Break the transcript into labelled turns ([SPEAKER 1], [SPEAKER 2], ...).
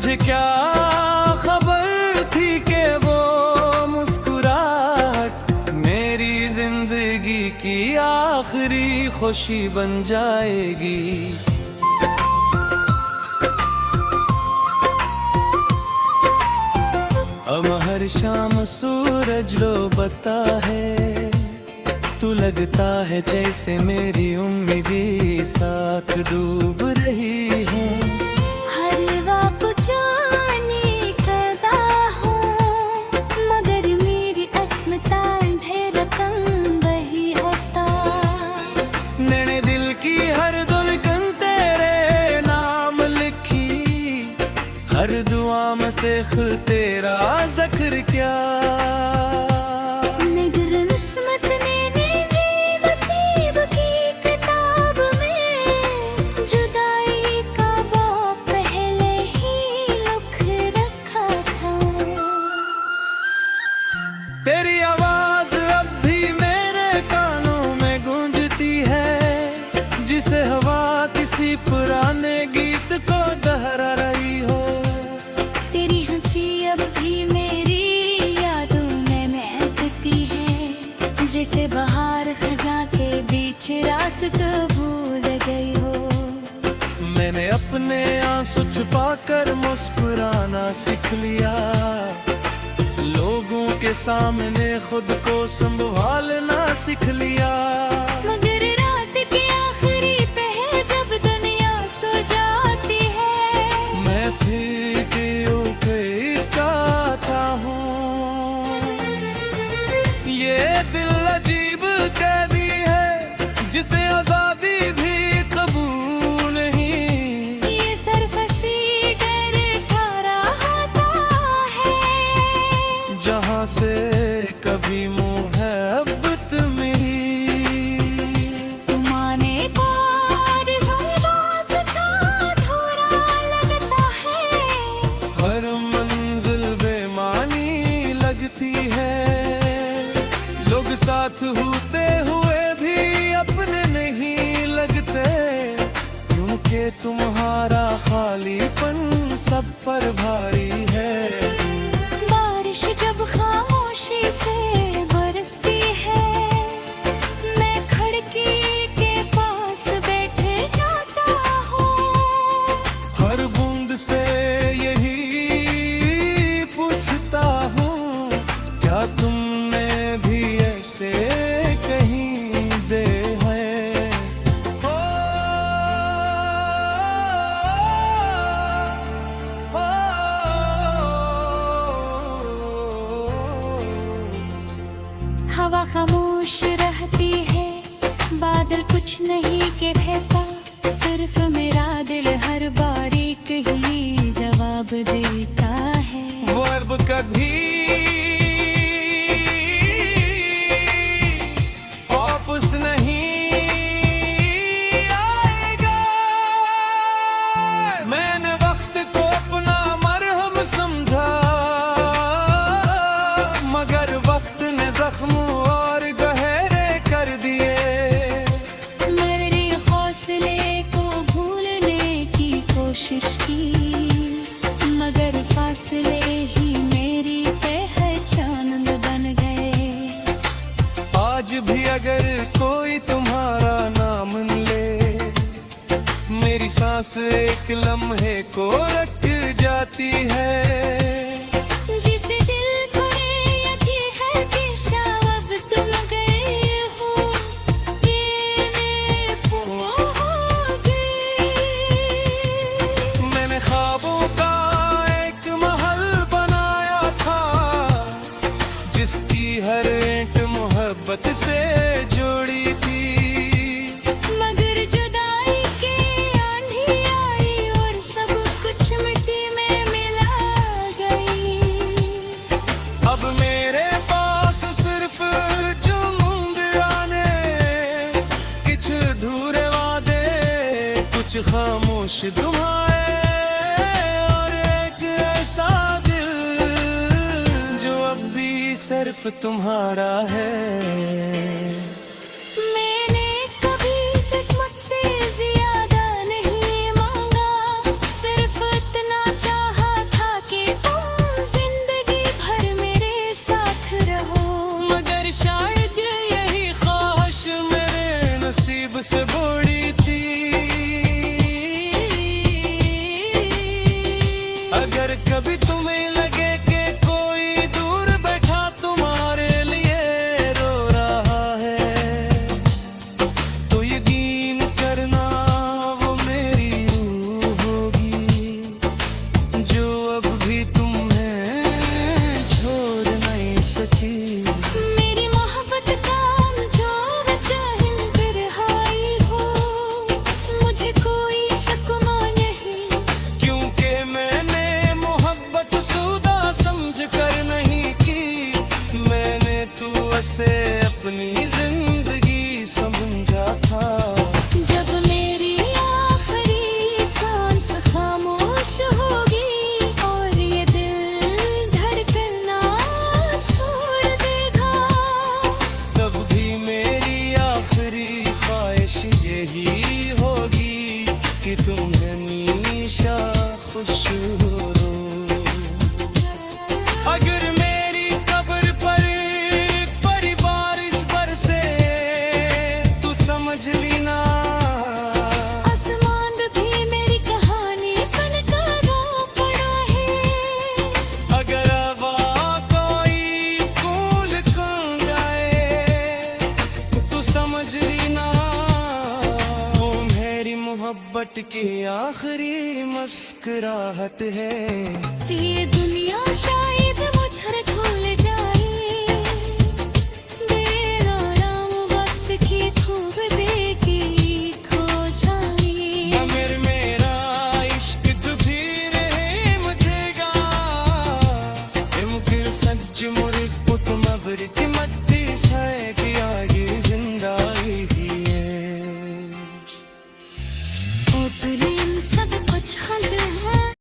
[SPEAKER 1] मुझे क्या खबर थी कि वो मुस्कुराहट मेरी जिंदगी की आखिरी खुशी बन जाएगी। अब हर शाम सूरज लो बता है, तू लगता है जैसे मेरी उम्मीदी साथ डूब रही हूँ।
[SPEAKER 2] हर वक्त जाने करता हूँ, मगर मेरी अस्मता धैर्यतन वही होता।
[SPEAKER 1] नैने दिल की हर धड़कन तेरे नाम लिखी, हर दुआ में सिर्फ तेरा जिक्र क्या। तेरी आवाज अब भी मेरे कानों में गूंजती है, जिसे हवा किसी पुराने गीत को दोहरा रही हो।
[SPEAKER 2] तेरी हंसी अब भी मेरी यादों में महकती है, जैसे बहार खजा के बीच रास्ता भूल गई हो।
[SPEAKER 1] मैंने अपने आंसू छुपाकर मुस्कुराना सीख लिया, लोगों के सामने खुद को संभालना सीख लिया।
[SPEAKER 2] मगर रात की आखिरी पहर जब दुनिया सो जाती है,
[SPEAKER 1] मैं फिर क्यों चाहता हूँ। ये दिल अजीब कैदी है जिसे आजादी भी कबूल नहीं।
[SPEAKER 2] ये सरफसी डर खा रहा है,
[SPEAKER 1] जहाँ से कभी मोहब्बत मेरी
[SPEAKER 2] तुमाने पार वास्ता थोड़ा लगता है।
[SPEAKER 1] हर मंजिल बेमानी लगती है, लोग साथ होते हुए भी अपने नहीं लगते, क्योंकि तुम्हारा खालीपन सब पर भारी है।
[SPEAKER 2] बारिश जब खामोशी से बरसती है, मैं खिड़की के पास बैठे जाता हूँ।
[SPEAKER 1] हर बूंद से यही पूछता हूँ, क्या तुमने भी ऐसे कहीं दे हैं।
[SPEAKER 2] हवा खामोश रहती है, बादल कुछ नहीं कहता, सिर्फ मेरा दिल हर बारीक ही जवाब देता है।
[SPEAKER 1] वो अर्ब कभी वापस नहीं आएगा। मैंने वक्त को अपना मरहम समझा, मगर वक्त ने जख्म और गहरे कर दिए।
[SPEAKER 2] मेरे हौसले को भूलने की कोशिश की, मगर फासले ही मेरी पहचान बन गए।
[SPEAKER 1] आज भी अगर कोई तुम्हारा नाम ले, मेरी सांस एक लम्हे को रख जाती है।
[SPEAKER 2] जिसे दिल को ये यकीन है कि शायद तुम गए हो, ये होगी।
[SPEAKER 1] मैंने ख्वाबों का एक महल बनाया था, जिसकी हर ईंट मोहब्बत से जुड़ी थी।
[SPEAKER 2] मगर जुदाई की आंधी आई और सब कुछ मिट्टी में मिला गई।
[SPEAKER 1] अब मेरे पास सिर्फ चुंद आने, कुछ अधूरे वादे, कुछ खामोश दुआएं और एक ऐसा दिल जो अब भी सिर्फ तुम्हारा है।
[SPEAKER 2] मैंने कभी किस्मत से ज्यादा नहीं मांगा, सिर्फ इतना चाहा खामोश होगी और ये दिल धड़कना छोड़ देगा।
[SPEAKER 1] तब भी मेरी आखिरी ख्वाहिश यही होगी कि तुम हमेशा खुश रहो। अगर मेरी कब्र पर परी बारिश बरसे तू समझ लेना,
[SPEAKER 2] आसमान भी मेरी कहानी सुनकर रो पड़ा है।
[SPEAKER 1] अगर हवा कोई कूल कर जाए तू समझ लेना, वो मेरी मोहब्बत की आखिरी मुस्कुराहट है।
[SPEAKER 2] ये दुनिया शायद